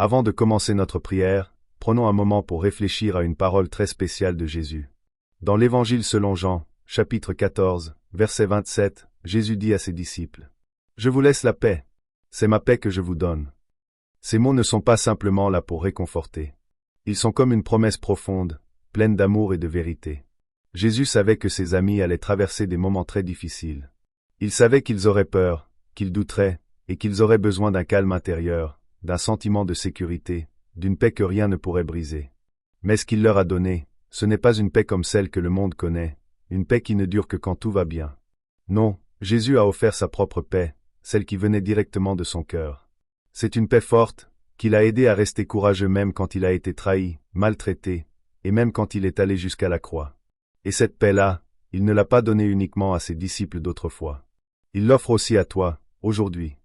Avant de commencer notre prière, prenons un moment pour réfléchir à une parole très spéciale de Jésus. Dans l'Évangile selon Jean, chapitre 14, verset 27, Jésus dit à ses disciples: « Je vous laisse la paix. C'est ma paix que je vous donne. » Ces mots ne sont pas simplement là pour réconforter. Ils sont comme une promesse profonde, pleine d'amour et de vérité. Jésus savait que ses amis allaient traverser des moments très difficiles. Il savait qu'ils auraient peur, qu'ils douteraient, et qu'ils auraient besoin d'un calme intérieur, d'un sentiment de sécurité, d'une paix que rien ne pourrait briser. Mais ce qu'il leur a donné, ce n'est pas une paix comme celle que le monde connaît, une paix qui ne dure que quand tout va bien. Non, Jésus a offert sa propre paix, celle qui venait directement de son cœur. C'est une paix forte, qui l'a aidé à rester courageux même quand il a été trahi, maltraité, et même quand il est allé jusqu'à la croix. Et cette paix-là, il ne l'a pas donnée uniquement à ses disciples d'autrefois. Il l'offre aussi à toi, aujourd'hui.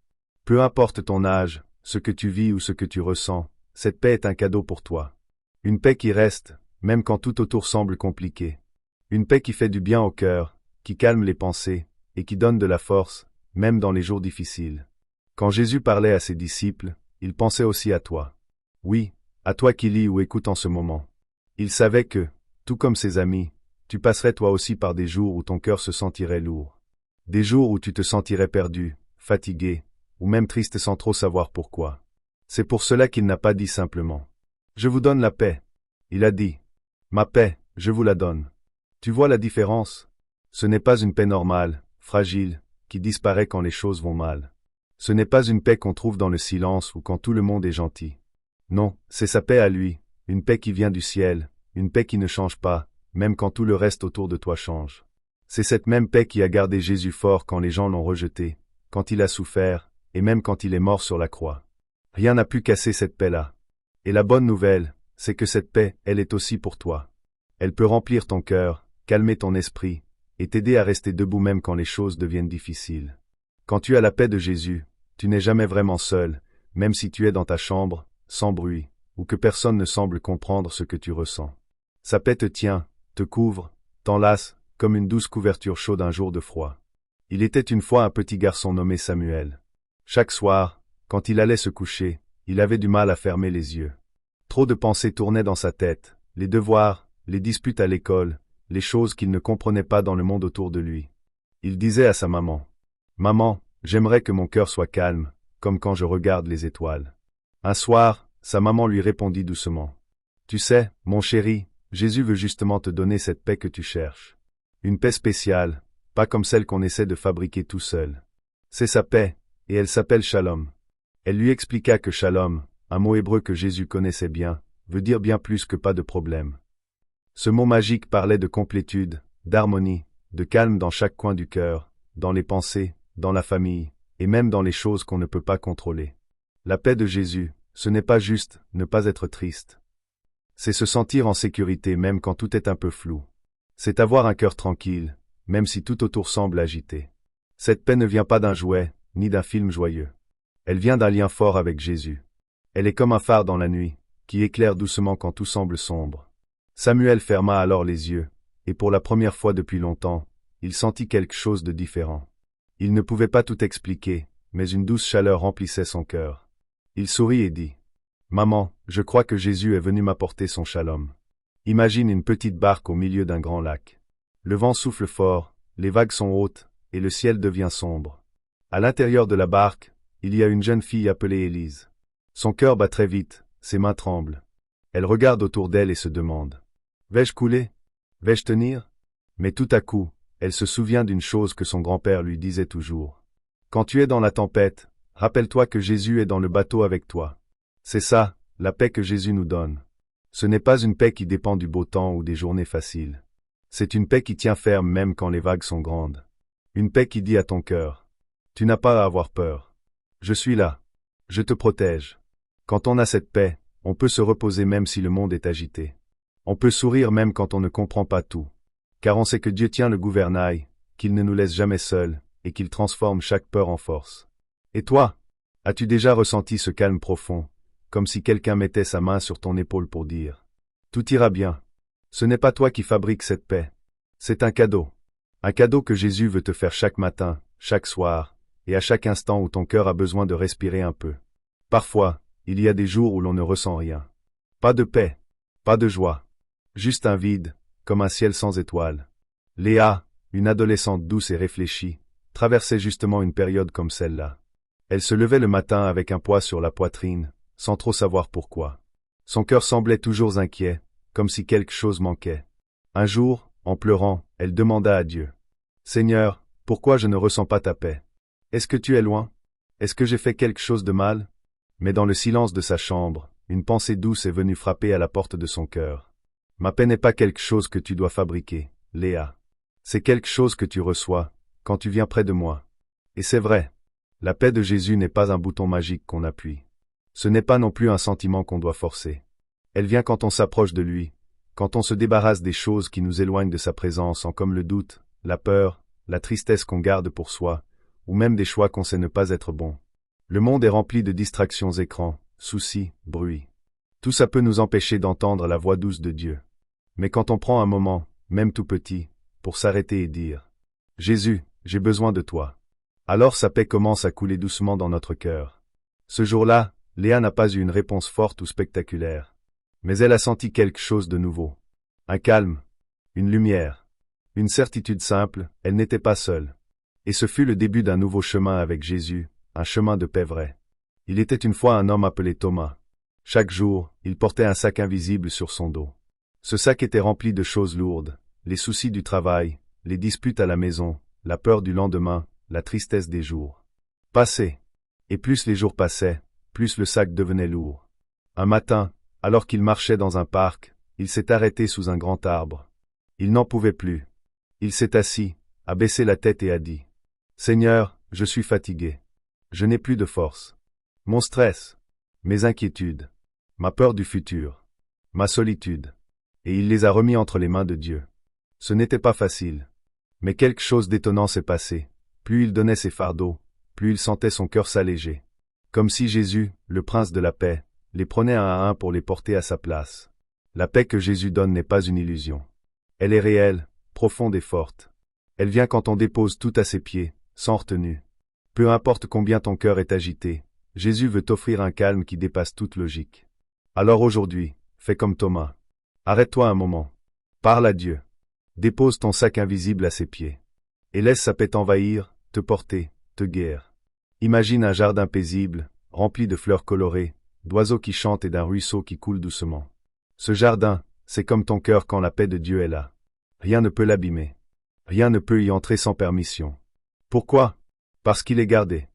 Peu importe ton âge, ce que tu vis ou ce que tu ressens, cette paix est un cadeau pour toi. Une paix qui reste, même quand tout autour semble compliqué. Une paix qui fait du bien au cœur, qui calme les pensées, et qui donne de la force, même dans les jours difficiles. Quand Jésus parlait à ses disciples, il pensait aussi à toi. Oui, à toi qui lis ou écoutes en ce moment. Il savait que, tout comme ses amis, tu passerais toi aussi par des jours où ton cœur se sentirait lourd. Des jours où tu te sentirais perdu, fatigué, ou même triste sans trop savoir pourquoi. C'est pour cela qu'il n'a pas dit simplement « Je vous donne la paix ». Il a dit « Ma paix, je vous la donne ». Tu vois la différence? Ce n'est pas une paix normale, fragile, qui disparaît quand les choses vont mal. Ce n'est pas une paix qu'on trouve dans le silence ou quand tout le monde est gentil. Non, c'est sa paix à lui, une paix qui vient du ciel, une paix qui ne change pas, même quand tout le reste autour de toi change. C'est cette même paix qui a gardé Jésus fort quand les gens l'ont rejeté, quand il a souffert, et même quand il est mort sur la croix. Rien n'a pu casser cette paix-là. Et la bonne nouvelle, c'est que cette paix, elle est aussi pour toi. Elle peut remplir ton cœur, calmer ton esprit, et t'aider à rester debout même quand les choses deviennent difficiles. Quand tu as la paix de Jésus, tu n'es jamais vraiment seul, même si tu es dans ta chambre, sans bruit, ou que personne ne semble comprendre ce que tu ressens. Sa paix te tient, te couvre, t'enlace, comme une douce couverture chaude un jour de froid. Il était une fois un petit garçon nommé Samuel. Chaque soir, quand il allait se coucher, il avait du mal à fermer les yeux. Trop de pensées tournaient dans sa tête, les devoirs, les disputes à l'école, les choses qu'il ne comprenait pas dans le monde autour de lui. Il disait à sa maman: « Maman, j'aimerais que mon cœur soit calme, comme quand je regarde les étoiles. » Un soir, sa maman lui répondit doucement: « Tu sais, mon chéri, Jésus veut justement te donner cette paix que tu cherches. Une paix spéciale, pas comme celle qu'on essaie de fabriquer tout seul. C'est sa paix, et elle s'appelle Shalom. » Elle lui expliqua que Shalom, un mot hébreu que Jésus connaissait bien, veut dire bien plus que pas de problème. Ce mot magique parlait de complétude, d'harmonie, de calme dans chaque coin du cœur, dans les pensées, dans la famille, et même dans les choses qu'on ne peut pas contrôler. La paix de Jésus, ce n'est pas juste ne pas être triste. C'est se sentir en sécurité même quand tout est un peu flou. C'est avoir un cœur tranquille, même si tout autour semble agité. Cette paix ne vient pas d'un jouet, ni d'un film joyeux. Elle vient d'un lien fort avec Jésus. Elle est comme un phare dans la nuit, qui éclaire doucement quand tout semble sombre. Samuel ferma alors les yeux, et pour la première fois depuis longtemps, il sentit quelque chose de différent. Il ne pouvait pas tout expliquer, mais une douce chaleur remplissait son cœur. Il sourit et dit: « Maman, je crois que Jésus est venu m'apporter son shalom. » Imagine une petite barque au milieu d'un grand lac. Le vent souffle fort, les vagues sont hautes, et le ciel devient sombre. À l'intérieur de la barque, il y a une jeune fille appelée Élise. Son cœur bat très vite, ses mains tremblent. Elle regarde autour d'elle et se demande: « Vais-je couler? Vais-je tenir ?» Mais tout à coup, elle se souvient d'une chose que son grand-père lui disait toujours. « Quand tu es dans la tempête, rappelle-toi que Jésus est dans le bateau avec toi. » C'est ça, la paix que Jésus nous donne. Ce n'est pas une paix qui dépend du beau temps ou des journées faciles. C'est une paix qui tient ferme même quand les vagues sont grandes. Une paix qui dit à ton cœur: « Tu n'as pas à avoir peur. Je suis là. Je te protège. » Quand on a cette paix, on peut se reposer même si le monde est agité. On peut sourire même quand on ne comprend pas tout. Car on sait que Dieu tient le gouvernail, qu'il ne nous laisse jamais seuls, et qu'il transforme chaque peur en force. Et toi, as-tu déjà ressenti ce calme profond, comme si quelqu'un mettait sa main sur ton épaule pour dire: « Tout ira bien. » Ce n'est pas toi qui fabriques cette paix. C'est un cadeau. Un cadeau que Jésus veut te faire chaque matin, chaque soir, et à chaque instant où ton cœur a besoin de respirer un peu. Parfois, il y a des jours où l'on ne ressent rien. Pas de paix, pas de joie. Juste un vide, comme un ciel sans étoiles. Léa, une adolescente douce et réfléchie, traversait justement une période comme celle-là. Elle se levait le matin avec un poids sur la poitrine, sans trop savoir pourquoi. Son cœur semblait toujours inquiet, comme si quelque chose manquait. Un jour, en pleurant, elle demanda à Dieu. « Seigneur, pourquoi je ne ressens pas ta paix? Est-ce que tu es loin? Est-ce que j'ai fait quelque chose de mal ?» Mais dans le silence de sa chambre, une pensée douce est venue frapper à la porte de son cœur. « Ma paix n'est pas quelque chose que tu dois fabriquer, Léa. C'est quelque chose que tu reçois, quand tu viens près de moi. » Et c'est vrai. La paix de Jésus n'est pas un bouton magique qu'on appuie. Ce n'est pas non plus un sentiment qu'on doit forcer. Elle vient quand on s'approche de lui, quand on se débarrasse des choses qui nous éloignent de sa présence, comme le doute, la peur, la tristesse qu'on garde pour soi, ou même des choix qu'on sait ne pas être bons. Le monde est rempli de distractions écrans, soucis, bruit. Tout ça peut nous empêcher d'entendre la voix douce de Dieu. Mais quand on prend un moment, même tout petit, pour s'arrêter et dire « Jésus, j'ai besoin de toi », alors sa paix commence à couler doucement dans notre cœur. Ce jour-là, Léa n'a pas eu une réponse forte ou spectaculaire. Mais elle a senti quelque chose de nouveau. Un calme, une lumière, une certitude simple, elle n'était pas seule. Et ce fut le début d'un nouveau chemin avec Jésus, un chemin de paix vrai. Il était une fois un homme appelé Thomas. Chaque jour, il portait un sac invisible sur son dos. Ce sac était rempli de choses lourdes, les soucis du travail, les disputes à la maison, la peur du lendemain, la tristesse des jours passés. Et plus les jours passaient, plus le sac devenait lourd. Un matin, alors qu'il marchait dans un parc, il s'est arrêté sous un grand arbre. Il n'en pouvait plus. Il s'est assis, a baissé la tête et a dit « Seigneur, je suis fatigué. Je n'ai plus de force. Mon stress, mes inquiétudes, ma peur du futur, ma solitude. » Et il les a remis entre les mains de Dieu. Ce n'était pas facile. Mais quelque chose d'étonnant s'est passé. Plus il donnait ses fardeaux, plus il sentait son cœur s'alléger. Comme si Jésus, le prince de la paix, les prenait un à un pour les porter à sa place. La paix que Jésus donne n'est pas une illusion. Elle est réelle, profonde et forte. Elle vient quand on dépose tout à ses pieds, sans retenue. Peu importe combien ton cœur est agité, Jésus veut t'offrir un calme qui dépasse toute logique. Alors aujourd'hui, fais comme Thomas. Arrête-toi un moment. Parle à Dieu. Dépose ton sac invisible à ses pieds. Et laisse sa paix t'envahir, te porter, te guérir. Imagine un jardin paisible, rempli de fleurs colorées, d'oiseaux qui chantent et d'un ruisseau qui coule doucement. Ce jardin, c'est comme ton cœur quand la paix de Dieu est là. Rien ne peut l'abîmer. Rien ne peut y entrer sans permission. Pourquoi? Parce qu'il est gardé.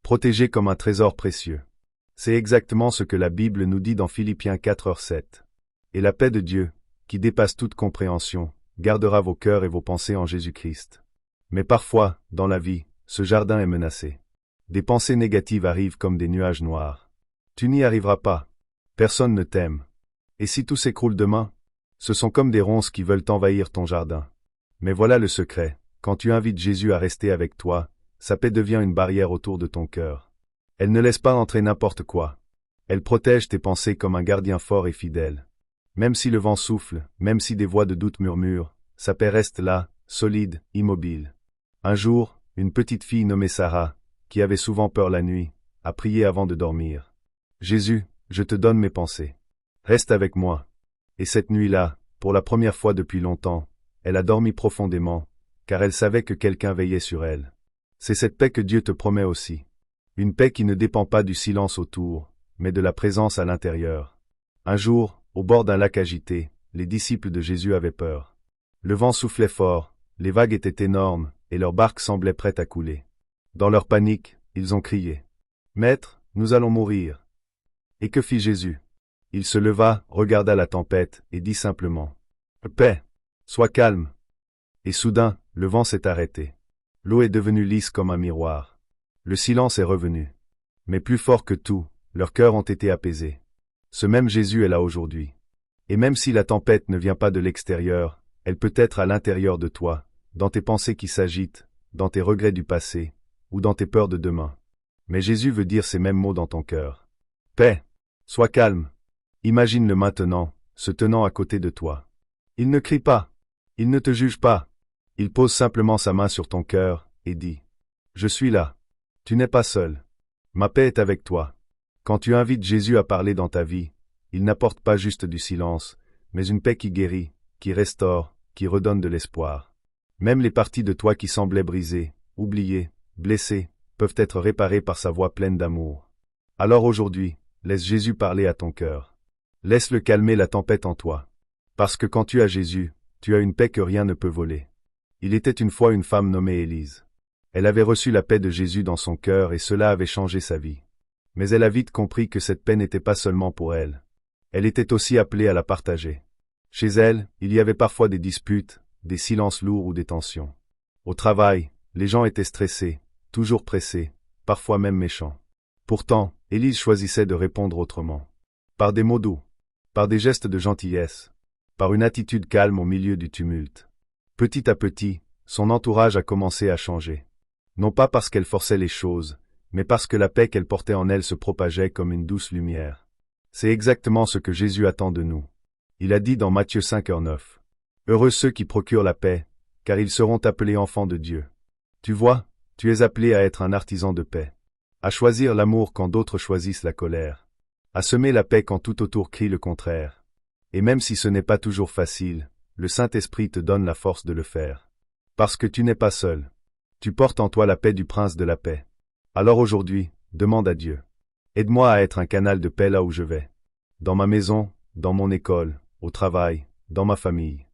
Protégé comme un trésor précieux. C'est exactement ce que la Bible nous dit dans Philippiens 4:7. Et la paix de Dieu, qui dépasse toute compréhension, gardera vos cœurs et vos pensées en Jésus-Christ. Mais parfois, dans la vie, ce jardin est menacé. Des pensées négatives arrivent comme des nuages noirs. Tu n'y arriveras pas. Personne ne t'aime. Et si tout s'écroule demain? Ce sont comme des ronces qui veulent envahir ton jardin. Mais voilà le secret. Quand tu invites Jésus à rester avec toi, sa paix devient une barrière autour de ton cœur. Elle ne laisse pas entrer n'importe quoi. Elle protège tes pensées comme un gardien fort et fidèle. Même si le vent souffle, même si des voix de doute murmurent, sa paix reste là, solide, immobile. Un jour, une petite fille nommée Sarah, qui avait souvent peur la nuit, a prié avant de dormir. « Jésus, je te donne mes pensées. Reste avec moi. » Et cette nuit-là, pour la première fois depuis longtemps, elle a dormi profondément, car elle savait que quelqu'un veillait sur elle. C'est cette paix que Dieu te promet aussi. Une paix qui ne dépend pas du silence autour, mais de la présence à l'intérieur. Un jour, au bord d'un lac agité, les disciples de Jésus avaient peur. Le vent soufflait fort, les vagues étaient énormes, et leur barque semblait prête à couler. Dans leur panique, ils ont crié « Maître, nous allons mourir !» Et que fit Jésus? Il se leva, regarda la tempête, et dit simplement « Paix, sois calme !» Et soudain, le vent s'est arrêté. L'eau est devenue lisse comme un miroir. Le silence est revenu. Mais plus fort que tout, leurs cœurs ont été apaisés. Ce même Jésus est là aujourd'hui. Et même si la tempête ne vient pas de l'extérieur, elle peut être à l'intérieur de toi, dans tes pensées qui s'agitent, dans tes regrets du passé, ou dans tes peurs de demain. Mais Jésus veut dire ces mêmes mots dans ton cœur. Paix, sois calme. Imagine-le maintenant, se tenant à côté de toi. Il ne crie pas. Il ne te juge pas. Il pose simplement sa main sur ton cœur, et dit « Je suis là. Tu n'es pas seul. Ma paix est avec toi. » Quand tu invites Jésus à parler dans ta vie, il n'apporte pas juste du silence, mais une paix qui guérit, qui restaure, qui redonne de l'espoir. Même les parties de toi qui semblaient brisées, oubliées, blessées, peuvent être réparées par sa voix pleine d'amour. Alors aujourd'hui, laisse Jésus parler à ton cœur. Laisse-le calmer la tempête en toi. Parce que quand tu as Jésus, tu as une paix que rien ne peut voler. Il était une fois une femme nommée Élise. Elle avait reçu la paix de Jésus dans son cœur et cela avait changé sa vie. Mais elle a vite compris que cette paix n'était pas seulement pour elle. Elle était aussi appelée à la partager. Chez elle, il y avait parfois des disputes, des silences lourds ou des tensions. Au travail, les gens étaient stressés, toujours pressés, parfois même méchants. Pourtant, Élise choisissait de répondre autrement. Par des mots doux, par des gestes de gentillesse, par une attitude calme au milieu du tumulte. Petit à petit, son entourage a commencé à changer. Non pas parce qu'elle forçait les choses, mais parce que la paix qu'elle portait en elle se propageait comme une douce lumière. C'est exactement ce que Jésus attend de nous. Il a dit dans Matthieu 5:9. Heureux ceux qui procurent la paix, car ils seront appelés enfants de Dieu. Tu vois, tu es appelé à être un artisan de paix. À choisir l'amour quand d'autres choisissent la colère. À semer la paix quand tout autour crie le contraire. Et même si ce n'est pas toujours facile, le Saint-Esprit te donne la force de le faire. Parce que tu n'es pas seul. Tu portes en toi la paix du Prince de la paix. Alors aujourd'hui, demande à Dieu. Aide-moi à être un canal de paix là où je vais. Dans ma maison, dans mon école, au travail, dans ma famille.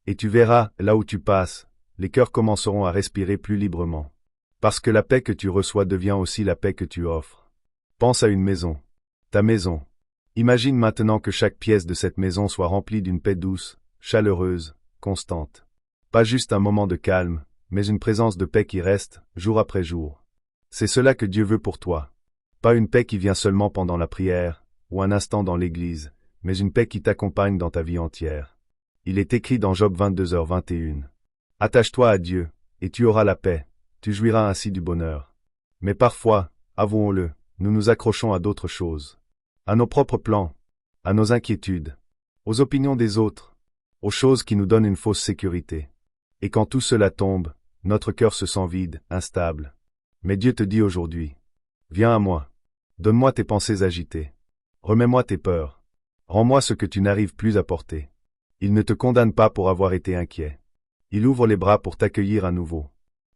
Et tu verras, là où tu passes, les cœurs commenceront à respirer plus librement. Parce que la paix que tu reçois devient aussi la paix que tu offres. Pense à une maison. Ta maison. Imagine maintenant que chaque pièce de cette maison soit remplie d'une paix douce, chaleureuse, constante. Pas juste un moment de calme, mais une présence de paix qui reste, jour après jour. C'est cela que Dieu veut pour toi. Pas une paix qui vient seulement pendant la prière, ou un instant dans l'église, mais une paix qui t'accompagne dans ta vie entière. Il est écrit dans Job 22h21. Attache-toi à Dieu, et tu auras la paix, tu jouiras ainsi du bonheur. Mais parfois, avouons-le, nous nous accrochons à d'autres choses. À nos propres plans, à nos inquiétudes, aux opinions des autres, aux choses qui nous donnent une fausse sécurité. Et quand tout cela tombe, notre cœur se sent vide, instable. Mais Dieu te dit aujourd'hui, viens à moi, donne-moi tes pensées agitées, remets-moi tes peurs, rends-moi ce que tu n'arrives plus à porter. Il ne te condamne pas pour avoir été inquiet. Il ouvre les bras pour t'accueillir à nouveau.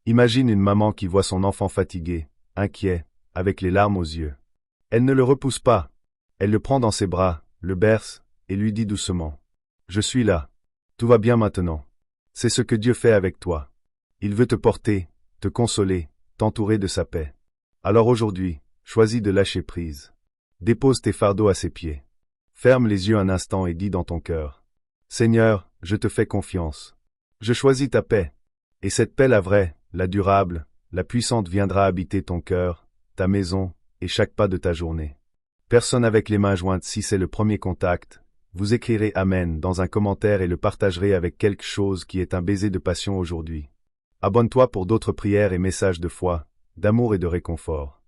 Imagine une maman qui voit son enfant fatigué, inquiet, avec les larmes aux yeux. Elle ne le repousse pas. Elle le prend dans ses bras, le berce, et lui dit doucement. Je suis là. Tout va bien maintenant. C'est ce que Dieu fait avec toi. Il veut te porter, te consoler, t'entourer de sa paix. Alors aujourd'hui, choisis de lâcher prise. Dépose tes fardeaux à ses pieds. Ferme les yeux un instant et dis dans ton cœur. Seigneur, je te fais confiance. Je choisis ta paix. Et cette paix la vraie, la durable, la puissante viendra habiter ton cœur, ta maison, et chaque pas de ta journée. Personne avec les mains jointes si c'est le premier contact, vous écrirez Amen dans un commentaire et le partagerez avec quelque chose qui est un baiser de passion aujourd'hui. Abonne-toi pour d'autres prières et messages de foi, d'amour et de réconfort.